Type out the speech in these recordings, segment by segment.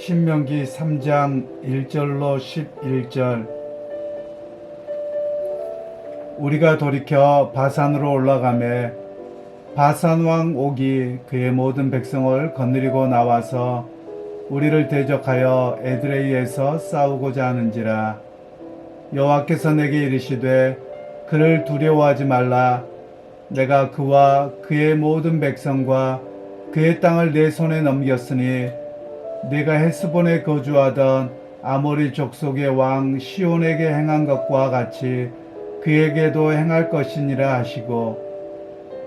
신명기 3장 1절로 11절. 우리가 돌이켜 바산으로 올라가매 바산 왕 옥이 그의 모든 백성을 거느리고 나와서 우리를 대적하여 에드레이에서 싸우고자 하는지라. 여호와께서 내게 이르시되 그를 두려워하지 말라. 내가 그와 그의 모든 백성과 그의 땅을 내 손에 넘겼으니 네가 헤스본에 거주하던 아모리 족속의 왕 시온에게 행한 것과 같이 그에게도 행할 것이니라 하시고,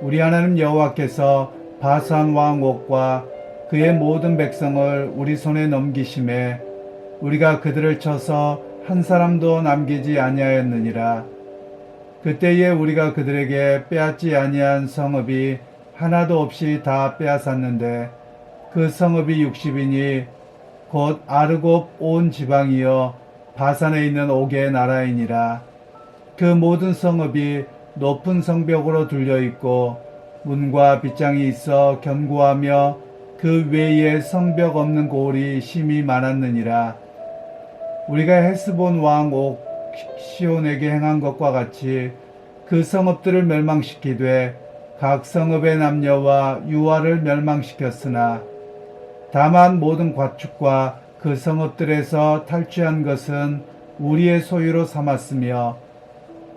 우리 하나님 여호와께서 바산 왕 옥과 그의 모든 백성을 우리 손에 넘기심에 우리가 그들을 쳐서 한 사람도 남기지 아니하였느니라. 그때에 우리가 그들에게 빼앗지 아니한 성읍이 하나도 없이 다 빼앗았는데 그 성읍이 60이니 곧 아르곱 온 지방이여 바산에 있는 옥의 나라이니라. 그 모든 성읍이 높은 성벽으로 둘려있고 문과 빗장이 있어 견고하며 그 외에 성벽 없는 고을이 심히 많았느니라. 우리가 헤스본 왕 옥 시온에게 행한 것과 같이 그 성읍들을 멸망시키되 각 성읍의 남녀와 유아를 멸망시켰으나 다만 모든 과축과 그 성읍들에서 탈취한 것은 우리의 소유로 삼았으며,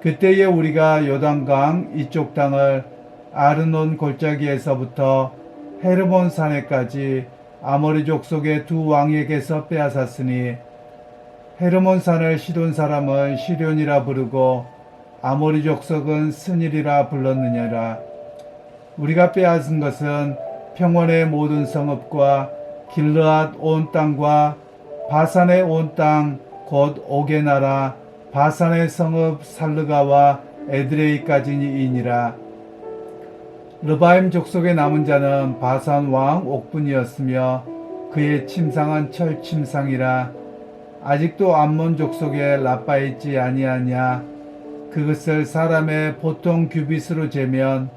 그때에 우리가 요단강 이쪽 땅을 아르논 골짜기에서부터 헤르몬 산에까지 아모리 족속의 두 왕에게서 빼앗았으니 헤르몬 산을 시돈 사람은 시련이라 부르고 아모리 족속은 스닐이라 불렀느니라. 우리가 빼앗은 것은 평원의 모든 성읍과 길르앗 온 땅과 바산의 온 땅 곧 옥의 나라 바산의 성읍 살르가와 에드레이까지이니라. 르바임 족속의 남은 자는 바산 왕 옥뿐이었으며 그의 침상은 철 침상이라. 아직도 암몬 족속에 라빠 있지 아니하냐. 그것을 사람의 보통 규빗으로 재면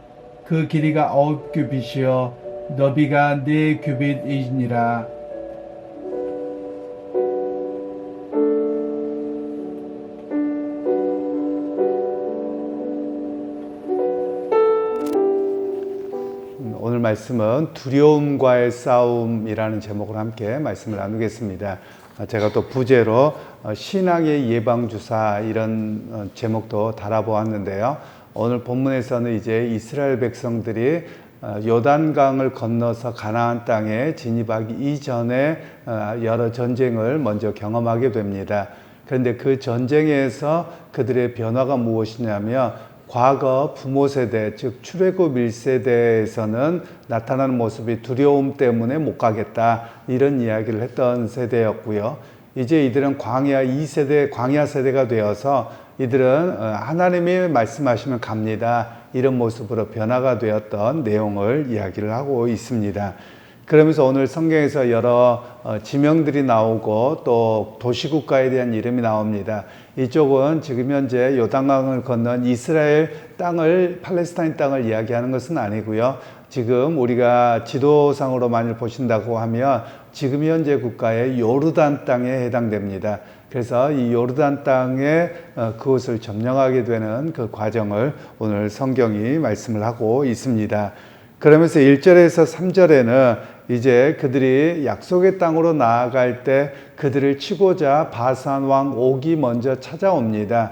그 길이가 9규빗이요 너비가 4규빗이니라. 오늘 말씀은 두려움과의 싸움이라는 제목으로 함께 말씀을 나누겠습니다. 제가 또 부제로 신앙의 예방주사 이런 제목도 달아보았는데요. 오늘 본문에서는 이제 이스라엘 백성들이 요단강을 건너서 가나안 땅에 진입하기 이전에 여러 전쟁을 먼저 경험하게 됩니다. 그런데 그 전쟁에서 그들의 변화가 무엇이냐면 과거 부모 세대, 즉 출애굽 1세대에서는 나타나는 모습이 두려움 때문에 못 가겠다 이런 이야기를 했던 세대였고요. 이제 이들은 광야 2세대, 광야 세대가 되어서 이들은 하나님이 말씀하시면 갑니다. 이런 모습으로 변화가 되었던 내용을 이야기를 하고 있습니다. 그러면서 오늘 성경에서 여러 지명들이 나오고 또 도시국가에 대한 이름이 나옵니다. 이쪽은 지금 현재 요단강을 건넌 이스라엘 땅을, 팔레스타인 땅을 이야기하는 것은 아니고요. 지금 우리가 지도상으로 많이 보신다고 하면 지금 현재 국가의 요르단 땅에 해당됩니다. 그래서 이 요르단 땅에 그것을 점령하게 되는 그 과정을 오늘 성경이 말씀을 하고 있습니다. 그러면서 1절에서 3절에는 이제 그들이 약속의 땅으로 나아갈 때 그들을 치고자 바산 왕 옥이 먼저 찾아옵니다.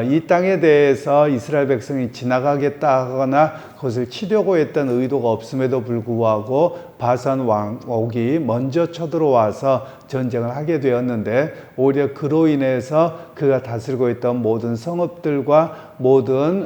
이 땅에 대해서 이스라엘 백성이 지나가겠다 하거나 그것을 치려고 했던 의도가 없음에도 불구하고 바산 왕 옥이 먼저 쳐들어와서 전쟁을 하게 되었는데, 오히려 그로 인해서 그가 다스리고 있던 모든 성읍들과 모든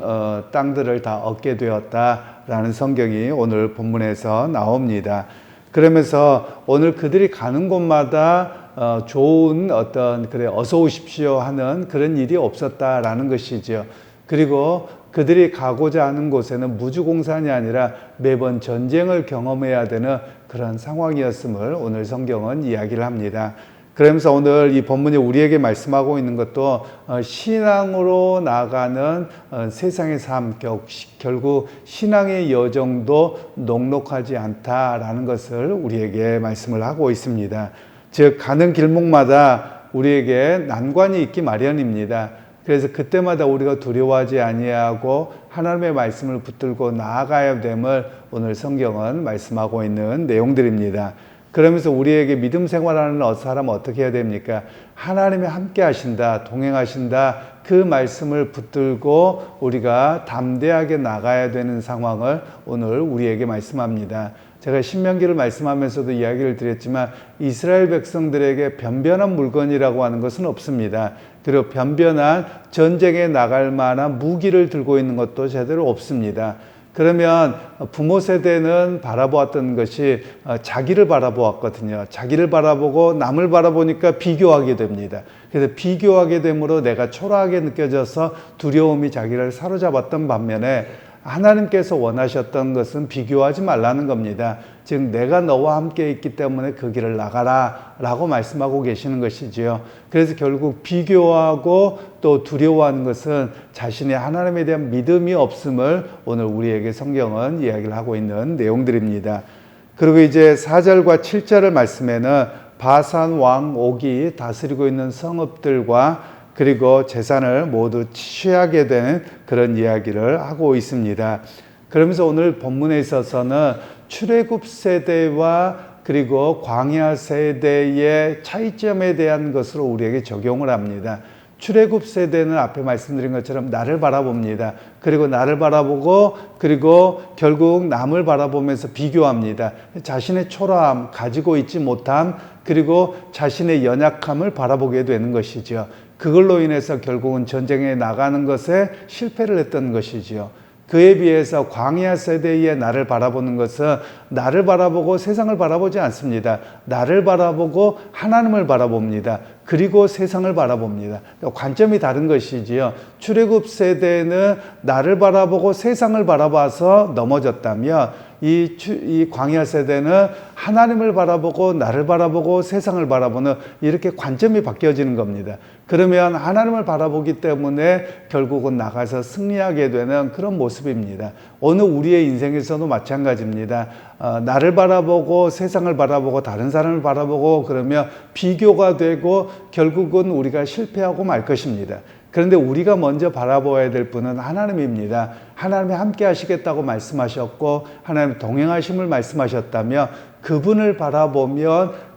땅들을 다 얻게 되었다라는 성경이 오늘 본문에서 나옵니다. 그러면서 오늘 그들이 가는 곳마다 좋은 어떤 어서 오십시오 하는 그런 일이 없었다라는 것이죠. 그리고 그들이 가고자 하는 곳에는 무주공산이 아니라 매번 전쟁을 경험해야 되는 그런 상황이었음을 오늘 성경은 이야기를 합니다. 그러면서 오늘 이 본문이 우리에게 말씀하고 있는 것도 신앙으로 나아가는 세상의 삶, 결국 신앙의 여정도 녹록하지 않다라는 것을 우리에게 말씀을 하고 있습니다. 즉 가는 길목마다 우리에게 난관이 있기 마련입니다. 그래서 그때마다 우리가 두려워하지 아니하고 하나님의 말씀을 붙들고 나아가야 됨을 오늘 성경은 말씀하고 있는 내용들입니다. 그러면서 우리에게 믿음 생활하는 사람은 어떻게 해야 됩니까? 하나님이 함께 하신다, 동행하신다, 그 말씀을 붙들고 우리가 담대하게 나가야 되는 상황을 오늘 우리에게 말씀합니다. 제가 신명기를 말씀하면서도 이야기를 드렸지만 이스라엘 백성들에게 변변한 물건이라고 하는 것은 없습니다. 그리고 변변한 전쟁에 나갈 만한 무기를 들고 있는 것도 제대로 없습니다. 그러면 부모 세대는 바라보았던 것이 자기를 바라보았거든요. 자기를 바라보고 남을 바라보니까 비교하게 됩니다. 그래서 비교하게 되므로 내가 초라하게 느껴져서 두려움이 자기를 사로잡았던 반면에 하나님께서 원하셨던 것은 비교하지 말라는 겁니다. 즉 내가 너와 함께 있기 때문에 그 길을 나가라 라고 말씀하고 계시는 것이지요. 그래서 결국 비교하고 또 두려워하는 것은 자신의 하나님에 대한 믿음이 없음을 오늘 우리에게 성경은 이야기를 하고 있는 내용들입니다. 그리고 이제 4절과 7절의 말씀에는 바산 왕 옥이 다스리고 있는 성읍들과 그리고 재산을 모두 취하게 되는 그런 이야기를 하고 있습니다. 그러면서 오늘 본문에 있어서는 출애굽 세대와 그리고 광야 세대의 차이점에 대한 것으로 우리에게 적용을 합니다. 출애굽 세대는 앞에 말씀드린 것처럼 나를 바라봅니다. 그리고 나를 바라보고 그리고 결국 남을 바라보면서 비교합니다. 자신의 초라함, 가지고 있지 못함, 그리고 자신의 연약함을 바라보게 되는 것이죠. 그걸로 인해서 결국은 전쟁에 나가는 것에 실패를 했던 것이지요. 그에 비해서 광야 세대의 나를 바라보는 것은 나를 바라보고 세상을 바라보지 않습니다. 나를 바라보고 하나님을 바라봅니다. 그리고 세상을 바라봅니다. 관점이 다른 것이지요. 출애굽 세대는 나를 바라보고 세상을 바라봐서 넘어졌다면 이 광야 세대는 하나님을 바라보고 나를 바라보고 세상을 바라보는 이렇게 관점이 바뀌어지는 겁니다. 그러면 하나님을 바라보기 때문에 결국은 나가서 승리하게 되는 그런 모습입니다. 오늘 우리의 인생에서도 마찬가지입니다. 나를 바라보고 세상을 바라보고 다른 사람을 바라보고 그러면 비교가 되고 결국은 우리가 실패하고 말 것입니다. 그런데 우리가 먼저 바라봐야 될 분은 하나님입니다. 하나님이 함께 하시겠다고 말씀하셨고 하나님 동행하심을 말씀하셨다면 그분을 바라보면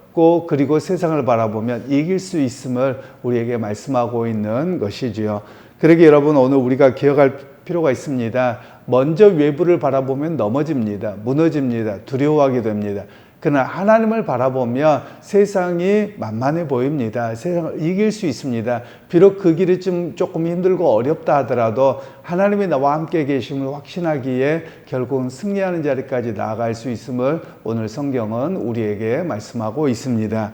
그리고 세상을 바라보면 이길 수 있음을 우리에게 말씀하고 있는 것이지요. 그러기에 여러분 오늘 우리가 기억할 필요가 있습니다. 먼저 외부를 바라보면 넘어집니다. 무너집니다. 두려워하게 됩니다. 그러나 하나님을 바라보면 세상이 만만해 보입니다. 세상을 이길 수 있습니다. 비록 그 길이 조금 힘들고 어렵다 하더라도 하나님이 나와 함께 계심을 확신하기에 결국은 승리하는 자리까지 나아갈 수 있음을 오늘 성경은 우리에게 말씀하고 있습니다.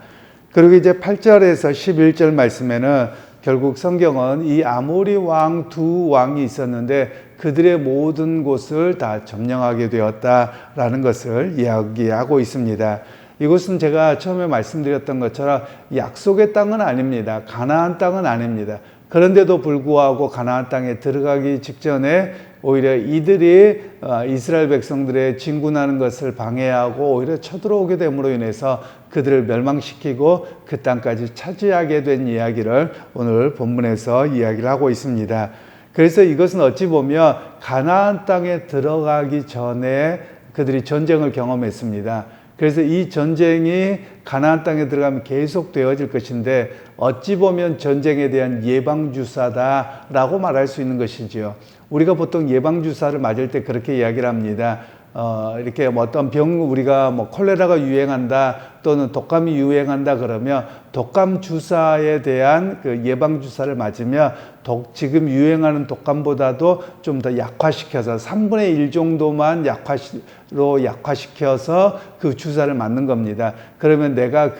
그리고 이제 8절에서 11절 말씀에는 결국 성경은 이 아모리 왕 두 왕이 있었는데 그들의 모든 곳을 다 점령하게 되었다라는 것을 이야기하고 있습니다. 이곳은 제가 처음에 말씀드렸던 것처럼 약속의 땅은 아닙니다. 가나안 땅은 아닙니다. 그런데도 불구하고 가나안 땅에 들어가기 직전에 오히려 이들이 이스라엘 백성들의 진군하는 것을 방해하고 오히려 쳐들어오게 됨으로 인해서 그들을 멸망시키고 그 땅까지 차지하게 된 이야기를 오늘 본문에서 이야기를 하고 있습니다. 그래서 이것은 어찌 보면 가나안 땅에 들어가기 전에 그들이 전쟁을 경험했습니다. 그래서 이 전쟁이 가나안 땅에 들어가면 계속되어질 것인데 어찌 보면 전쟁에 대한 예방주사다라고 말할 수 있는 것이지요. 우리가 보통 예방주사를 맞을 때 그렇게 이야기를 합니다. 이렇게 어떤 우리가 콜레라가 유행한다 또는 독감이 유행한다 그러면 독감 주사에 대한 그 예방 주사를 맞으면 지금 유행하는 독감보다도 좀 더 약화시켜서 3분의 1 정도만 약화시켜서 그 주사를 맞는 겁니다. 그러면 내가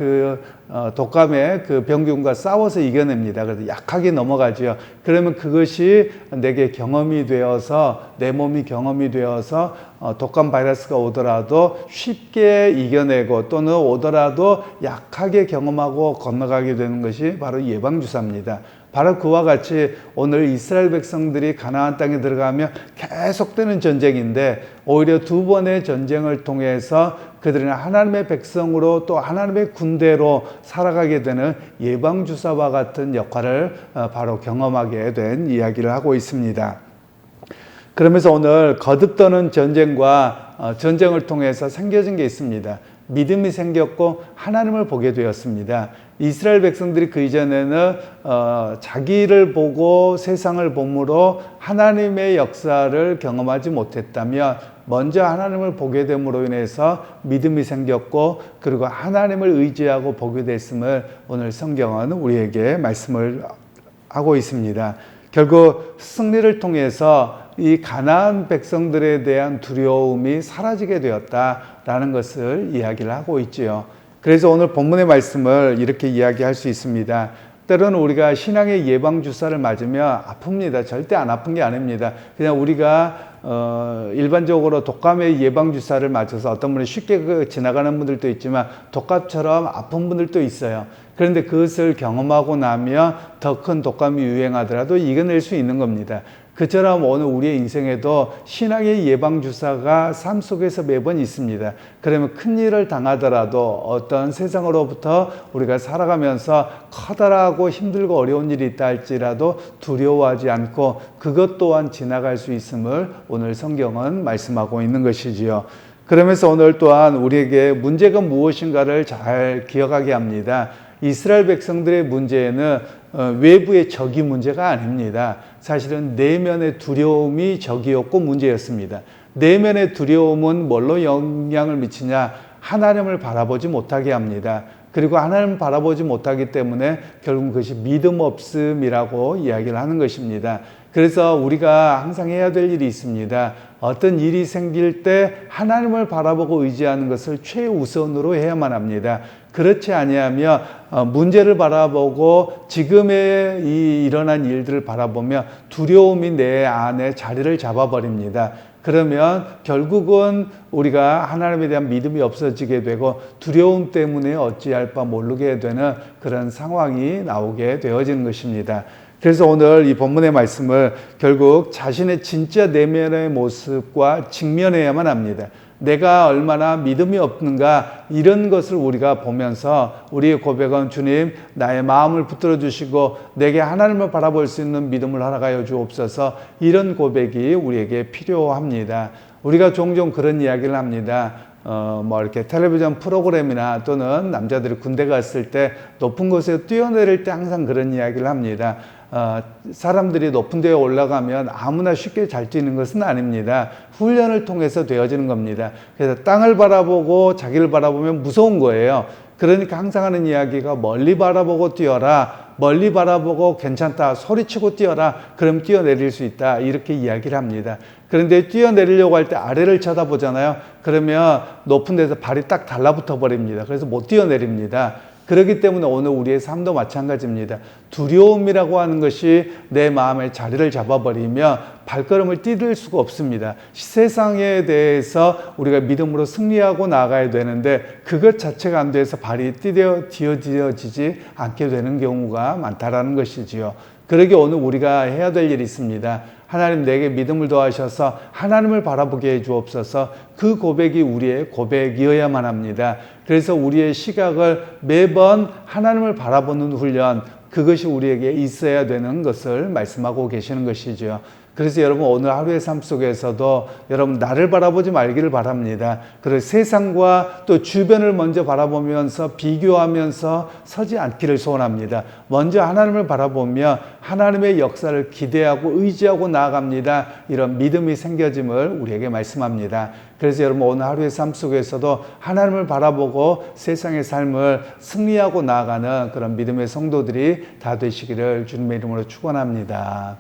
독감의 그 병균과 싸워서 이겨냅니다. 그래서 약하게 넘어가죠. 그러면 그것이 내게 경험이 되어서 내 몸이 경험이 되어서 독감 바이러스가 오더라도 쉽게 이겨내고 또는 오더라도 약하게 경험하고 건너가게 되는 것이 바로 예방주사입니다. 바로 그와 같이 오늘 이스라엘 백성들이 가나안 땅에 들어가면 계속되는 전쟁인데 오히려 두 번의 전쟁을 통해서 그들은 하나님의 백성으로 또 하나님의 군대로 살아가게 되는 예방주사와 같은 역할을 바로 경험하게 된 이야기를 하고 있습니다. 그러면서 오늘 거듭떠는 전쟁과 전쟁을 통해서 생겨진 게 있습니다. 믿음이 생겼고 하나님을 보게 되었습니다. 이스라엘 백성들이 그 이전에는 자기를 보고 세상을 봄으로 하나님의 역사를 경험하지 못했다면 먼저 하나님을 보게 됨으로 인해서 믿음이 생겼고 그리고 하나님을 의지하고 보게 됐음을 오늘 성경은 우리에게 말씀을 하고 있습니다. 결국 승리를 통해서 이 가나안 백성들에 대한 두려움이 사라지게 되었다라는 것을 이야기를 하고 있지요. 그래서 오늘 본문의 말씀을 이렇게 이야기할 수 있습니다. 때로는 우리가 신앙의 예방주사를 맞으면 아픕니다. 절대 안 아픈 게 아닙니다. 그냥 우리가 일반적으로 독감의 예방주사를 맞아서 어떤 분이 쉽게 지나가는 분들도 있지만 독감처럼 아픈 분들도 있어요. 그런데 그것을 경험하고 나면 더 큰 독감이 유행하더라도 이겨낼 수 있는 겁니다. 그처럼 오늘 우리의 인생에도 신앙의 예방주사가 삶 속에서 매번 있습니다. 그러면 큰일을 당하더라도 어떤 세상으로부터 우리가 살아가면서 커다랗고 힘들고 어려운 일이 있다 할지라도 두려워하지 않고 그것 또한 지나갈 수 있음을 오늘 성경은 말씀하고 있는 것이지요. 그러면서 오늘 또한 우리에게 문제가 무엇인가를 잘 기억하게 합니다. 이스라엘 백성들의 문제는 외부의 적이 문제가 아닙니다. 사실은 내면의 두려움이 적이었고 문제였습니다. 내면의 두려움은 뭘로 영향을 미치냐? 하나님을 바라보지 못하게 합니다. 그리고 하나님을 바라보지 못하기 때문에 결국 그것이 믿음 없음이라고 이야기를 하는 것입니다. 그래서 우리가 항상 해야 될 일이 있습니다. 어떤 일이 생길 때 하나님을 바라보고 의지하는 것을 최우선으로 해야만 합니다. 그렇지 아니하면 문제를 바라보고 지금의 이 일어난 일들을 바라보며 두려움이 내 안에 자리를 잡아버립니다. 그러면 결국은 우리가 하나님에 대한 믿음이 없어지게 되고 두려움 때문에 어찌할 바 모르게 되는 그런 상황이 나오게 되어지는 것입니다. 그래서 오늘 이 본문의 말씀을 결국 자신의 진짜 내면의 모습과 직면해야만 합니다. 내가 얼마나 믿음이 없는가 이런 것을 우리가 보면서 우리의 고백은 주님 나의 마음을 붙들어 주시고 내게 하나님을 바라볼 수 있는 믿음을 허락하여 주옵소서 이런 고백이 우리에게 필요합니다. 우리가 종종 그런 이야기를 합니다. 이렇게 텔레비전 프로그램이나 또는 남자들이 군대 갔을 때 높은 곳에 뛰어내릴 때 항상 그런 이야기를 합니다. 사람들이 높은 데에 올라가면 아무나 쉽게 잘 뛰는 것은 아닙니다. 훈련을 통해서 되어지는 겁니다. 그래서 땅을 바라보고 자기를 바라보면 무서운 거예요. 그러니까 항상 하는 이야기가 멀리 바라보고 뛰어라. 멀리 바라보고 괜찮다. 소리치고 뛰어라. 그럼 뛰어내릴 수 있다. 이렇게 이야기를 합니다. 그런데 뛰어내리려고 할 때 아래를 쳐다보잖아요. 그러면 높은 데서 발이 딱 달라붙어 버립니다. 그래서 못 뛰어내립니다. 그렇기 때문에 오늘 우리의 삶도 마찬가지입니다. 두려움이라고 하는 것이 내 마음에 자리를 잡아버리면 발걸음을 떼들 수가 없습니다. 세상에 대해서 우리가 믿음으로 승리하고 나가야 되는데 그것 자체가 안 돼서 발이 디뎌지지 않게 되는 경우가 많다라는 것이지요. 그러기 오늘 우리가 해야 될 일이 있습니다. 하나님 내게 믿음을 더하셔서 하나님을 바라보게 해 주옵소서. 그 고백이 우리의 고백이어야만 합니다. 그래서 우리의 시각을 매번 하나님을 바라보는 훈련, 그것이 우리에게 있어야 되는 것을 말씀하고 계시는 것이죠. 그래서 여러분 오늘 하루의 삶 속에서도 여러분 나를 바라보지 말기를 바랍니다. 그리고 세상과 또 주변을 먼저 바라보면서 비교하면서 서지 않기를 소원합니다. 먼저 하나님을 바라보며 하나님의 역사를 기대하고 의지하고 나아갑니다. 이런 믿음이 생겨짐을 우리에게 말씀합니다. 그래서 여러분 오늘 하루의 삶 속에서도 하나님을 바라보고 세상의 삶을 승리하고 나아가는 그런 믿음의 성도들이 다 되시기를 주님의 이름으로 축원합니다.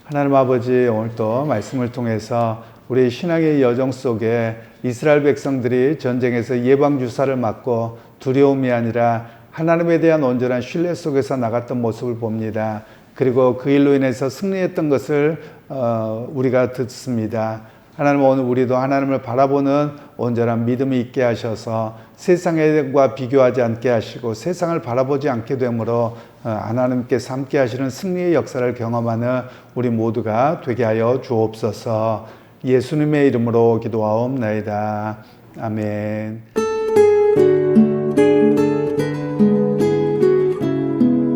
하나님 아버지, 오늘 또 말씀을 통해서 우리 신앙의 여정 속에 이스라엘 백성들이 전쟁에서 예방주사를 맞고 두려움이 아니라 하나님에 대한 온전한 신뢰 속에서 나갔던 모습을 봅니다. 그리고 그 일로 인해서 승리했던 것을 우리가 듣습니다. 하나님 오늘 우리도 하나님을 바라보는 온전한 믿음이 있게 하셔서 세상과 비교하지 않게 하시고 세상을 바라보지 않게 되므로 하나님께서 함께 하시는 승리의 역사를 경험하는 우리 모두가 되게 하여 주옵소서. 예수님의 이름으로 기도하옵나이다. 아멘.